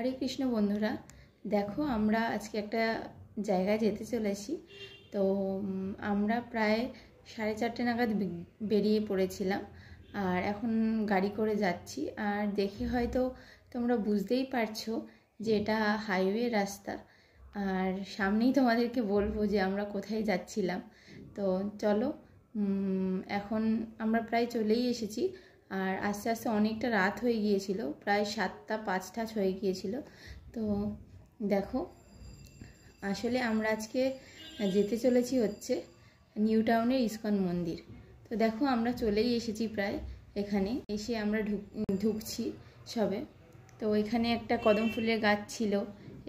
হরে কৃষ্ণ বন্ধুরা, দেখো আমরা আজকে একটা জায়গায় যেতে চলেছি। তো আমরা প্রায় 4:30 নাগাদ বেরিয়ে পড়েছিলাম, আর এখন গাড়ি করে যাচ্ছি। আর দেখে হয়তো তোমরা বুঝতেই পারছো যে এটা হাইওয়ে রাস্তা, আর সামনেই তোমাদেরকে বলবো যে আমরা কোথায় যাচ্ছিলাম। তো চলো, এখন আমরা প্রায় চলেই এসেছি। আর আস্তে আস্তে অনেকটা রাত হয়ে গিয়েছিল, প্রায় 7:05 হয়ে গিয়েছিল। তো দেখো, আসলে আমরা আজকে যেতে চলেছি হচ্ছে নিউ টাউনের ইস্কন মন্দির। তো দেখো আমরা চলেই এসেছি প্রায়, এখানে এসে আমরা ঢুকছি সবে। তো এখানে একটা কদম ফুলের গাছ ছিল,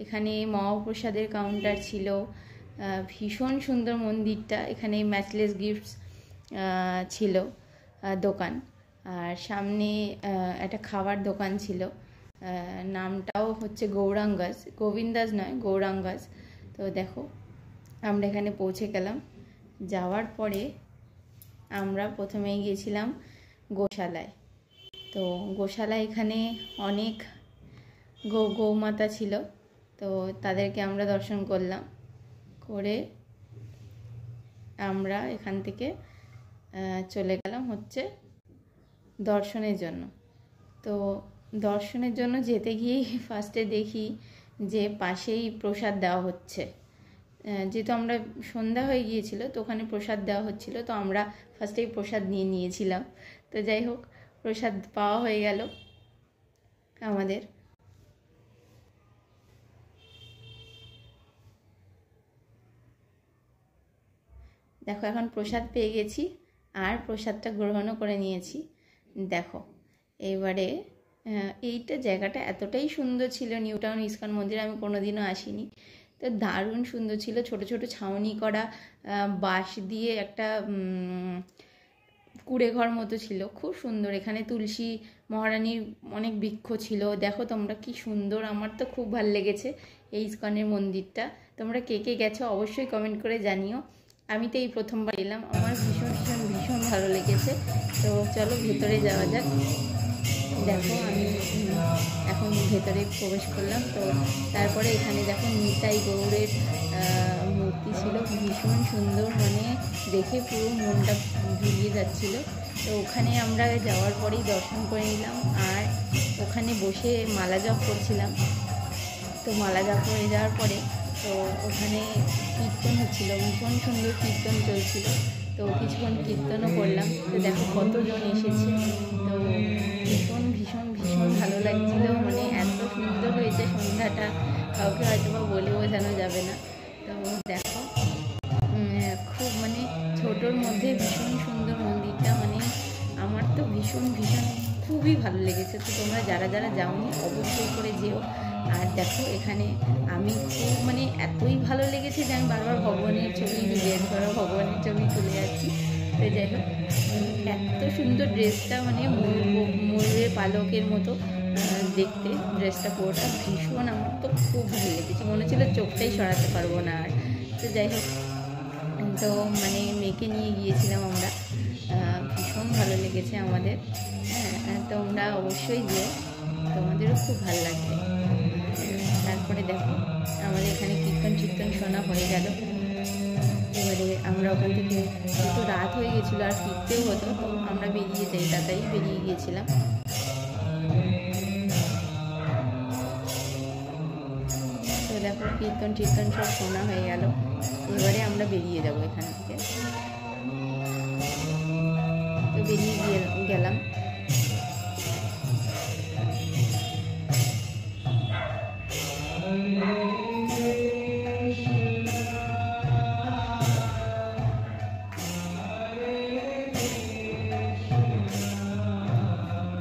এখানে মহাপ্রসাদের কাউন্টার ছিল। ভীষণ সুন্দর মন্দিরটা। এখানে ম্যাচলেস গিফটস ছিল দোকান, আর সামনে একটা খাবার দোকান ছিল, নামটাও হচ্ছে গৌরাঙ্গাস, গোবিন্দাস নয়, গৌরাঙ্গাস। তো দেখো আমরা এখানে পৌঁছে গেলাম। যাওয়ার পরে আমরা প্রথমেই গিয়েছিলাম গোশালায়। তো গোশালায় এখানে অনেক গৌমাতা ছিল, তো তাদেরকে আমরা দর্শন করলাম। করে আমরা এখান থেকে চলে গেলাম হচ্ছে দর্শনের জন্য। তো দর্শনের জন্য যেতে গিয়েই ফার্স্টে দেখি যে পাশেই প্রসাদ দেওয়া হচ্ছে। যেহেতু আমরা সন্ধ্যা হয়ে গিয়েছিল, তো ওখানে প্রসাদ দেওয়া হচ্ছিল, তো আমরা ফার্স্টেই প্রসাদ নিয়েছিলাম। তো যাই হোক, প্রসাদ পাওয়া হয়ে গেল আমাদের। দেখো এখন প্রসাদ পেয়ে গেছি, আর প্রসাদটা গ্রহণও করে নিয়েছি। দেখো এবারে এইটা জায়গাটা এতটাই সুন্দর ছিল, নিউ টাউন ইস্কন মন্দির আমি কোনোদিনও আসিনি। তো দারুণ সুন্দর ছিল, ছোট ছোট ছাউনি করা, বাঁশ দিয়ে একটা কুড়ে ঘর মতো ছিল, খুব সুন্দর। এখানে তুলসী মহারানীর অনেক বৃক্ষ ছিল। দেখো তোমরা কি সুন্দর, আমার তো খুব ভালো লেগেছে এই ইস্কনের মন্দিরটা। তোমরা কে কে গেছো অবশ্যই কমেন্ট করে জানিও। আমি তো এই প্রথমবার এলাম, আমার ভীষণ ভীষণ ভীষণ ভালো লেগেছে। তো চলো ভেতরে যাওয়া যাক। দেখো আমি এখন ভেতরে প্রবেশ করলাম। তো তারপরে এখানে দেখো নিতাই গৌড়ের মূর্তি ছিল, ভীষণ সুন্দর, মানে দেখে পুরো মনটা জুড়িয়ে যাচ্ছিল। তো ওখানে আমরা যাওয়ার পরেই দর্শন করে নিলাম, আর ওখানে বসে মালা জপ করছিলাম। তো মালা জপ হয়ে যাওয়ার পরে তো ওখানে কীর্তন হচ্ছিল, ভীষণ সুন্দর কীর্তন চলছিল। তো কিছুক্ষণ কীর্তনও করলাম। তো দেখো কতজন এসেছে, তো ভীষণ ভীষণ ভীষণ ভালো লাগছিল, মানে এত সুন্দর হয়েছে সন্ধ্যাটা, কাউকে হয়তো বা বলে বোঝানো যাবে না। তো দেখো খুব মানে ছোটোর মধ্যে ভীষণ সুন্দর মন্দিরটা, মানে আমার তো ভীষণ ভীষণ খুবই ভালো লেগেছে। তো তোমরা যারা যারা যাওনি অবশ্যই করে যেও। আর দেখো এখানে আমি খুব মানে এতই ভালো লেগেছে যে আমি বারবার ভগবানের ছবি ভগবানের ছবি তুলে যাচ্ছি। তো যাই হোক, এত সুন্দর ড্রেসটা, মানে ময়ূরের পালকের মতো দেখতে ড্রেসটা, পুরোটা ভীষণ, আমার তো খুব ভালো লেগেছে, মনে হচ্ছিল চোখটাই সরাতে পারবো না আর। তো যাই হোক, তো মানে মেয়েকে নিয়ে গিয়েছিলাম আমরা, ভীষণ ভালো লেগেছে আমাদের। হ্যাঁ, তোমরা অবশ্যই যেও, তোমাদেরও খুব ভালো লাগবে। তারপরে দেখো আমাদের এখানে কীর্তন শোনা হয়ে গেল। এবারে আমরা ওখান থেকে, একটু রাত হয়ে গেছিলো আর ফিরতেও হতো, তো আমরা বেরিয়ে যাই, তাড়াতাড়ি বেরিয়ে গিয়েছিলাম। তো দেখো কীর্তন সব শোনা হয়ে গেল, এবারে আমরা বেরিয়ে যাবো এখান থেকে। তো বেরিয়ে গেলাম।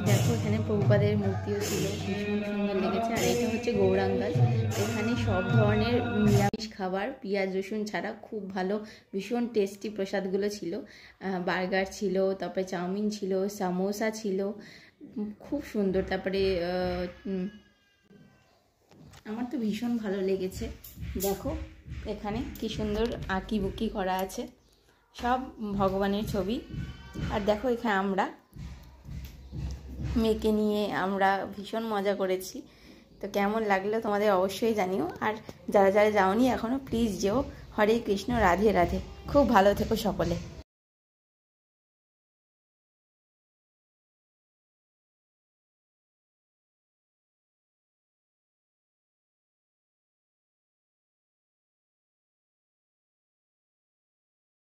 দেখো এখানে প্রভুপাদের মূর্তিও ছিল, ভীষণ সুন্দর লেগেছে। আর এটা হচ্ছে গৌরাঙ্গাস, এখানে সব ধরনের নিরামিষ খাবার, পেঁয়াজ রসুন ছাড়া, খুব ভালো ভীষণ টেস্টি প্রসাদগুলো ছিল। বার্গার ছিল, তারপরে চাউমিন ছিল, সামোসা ছিল, খুব সুন্দর। তারপরে আমার তো ভীষণ ভালো লেগেছে। দেখো এখানে কি সুন্দর আঁকিবুকি করা আছে, সব ভগবানের ছবি। আর দেখো এখানে আমরা মেয়েকে নিয়ে আমরা ভীষণ মজা করেছি। তো কেমন লাগলো তোমাদের অবশ্যই জানিও। আর যারা যারা যাওনি এখনও প্লিজ যেও। হরে কৃষ্ণ, রাধে রাধে। খুব ভালো থেকো সকলে।